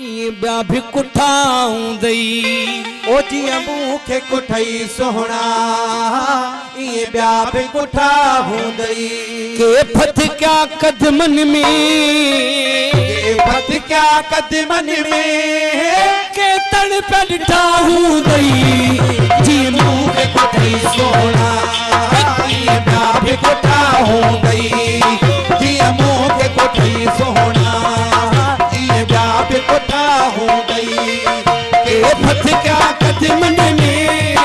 ये ब्याह भी कुठाऊं दई ओ जी मूंखे कुठई सोहना ये ब्याह भी कुठाऊं दई के फत क्या कदमन में के फत क्या कदमन में के तड़ पे ठाऊं दई जी मूंखे कुठई सोहना ये ब्याह भी कुठाऊं दई जी मूंखे कुठई सोहना ये ब्याह भी कुठाऊं दई के फत क्या कदमन में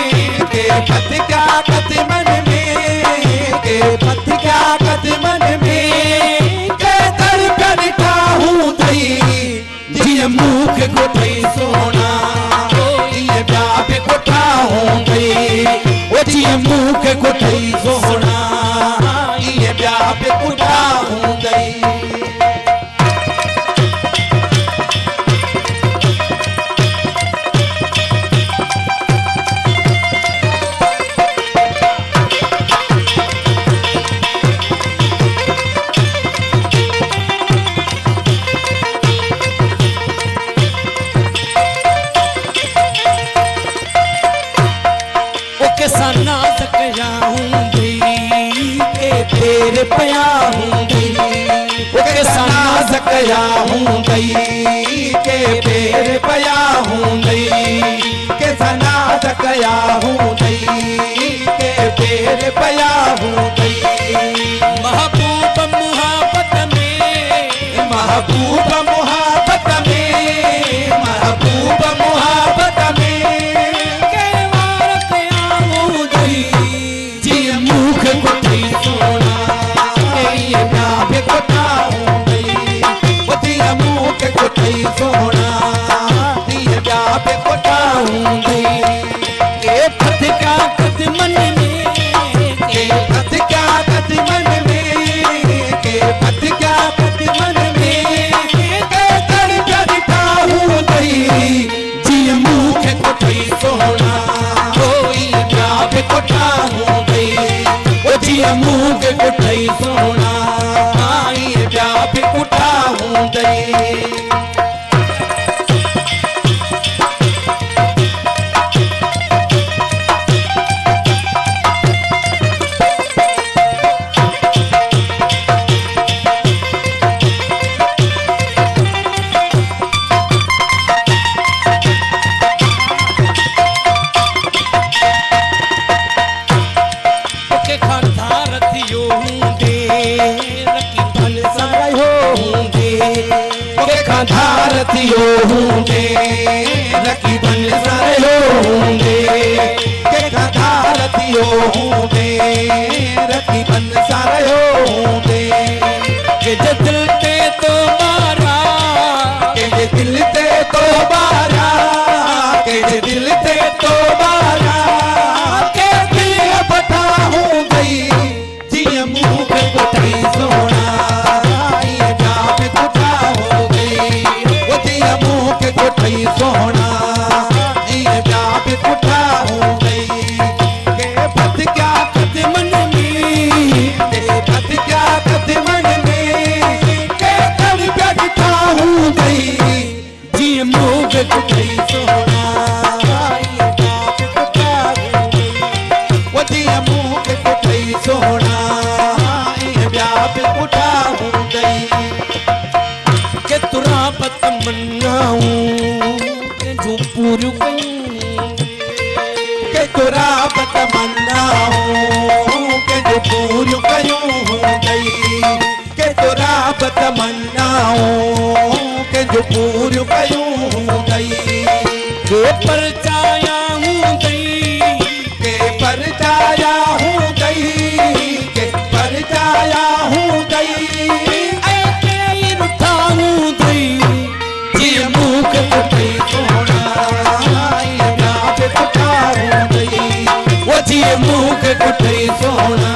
के फत क्या कदमन में के फत क्या कदमन में के दर पर ठाऊं दई जी मूंखे कुठई सोहना ये ब्याह भी कुठाऊं दई ओ जी मूंखे कुठई सोहना ये ब्याह भी कुठाऊं दई नाजक जाऊंगी के तेरे पया हूँगी कैसा नाजक जाऊंगी के तेरे पया हूँगी कैसा नाजक जाऊंगी के तेरे पया हूँगी महबूब मुहब्बत में महबूब मुहब्बत में महबूब मुहब्बत में सोना ये ब्याह पे कुठाऊं दई के फत क्या कदमन में के फत क्या कदमन में के फत क्या कदमन में के दर पर ठाऊं दई जी मूंखे कुठई सोना ये ब्याह पे कुठाऊं दई ओ जी मूंखे कुठई सोना ये ब्याह पे कुठाऊं दई धारतियो होंगे रकी बन सारे होंगे के धारतियो होंगे रकी बन सारे होंगे के दिल ते तो मारा के दिल ते तो मारा के दिल ते तो मारा के दिल बता हो गई जी मूंखे कुठई सोना ये ब्याह पे कुठा हो गई मूंखे कुठई सोना ये ब्याह पे कुठा हो गई के फत क्या कदमन में के फत क्या कदमन में के दर पे ठाऊं दई जी मूंखे कुठई सोना ये ब्याह पे कुठा हो गई वो जी मूंखे कुठई सोना ये ब्याह पे कुठा हो गई के तुरा पत मनाऊं के जो पूरू के तुरा पत मनाऊं के जो पूरू कयूं हो गई के तुरा पत मनाऊं के जो पूरू कयूं हो गई के परचाया हूँ दई के परचाया हूँ गई के परचाया हूँ गई ऐ रुठाऊं दई जी मूंखे कुठई सोना ये ब्याह पे कुठा हो गई वो जी मूंखे कुठई सोना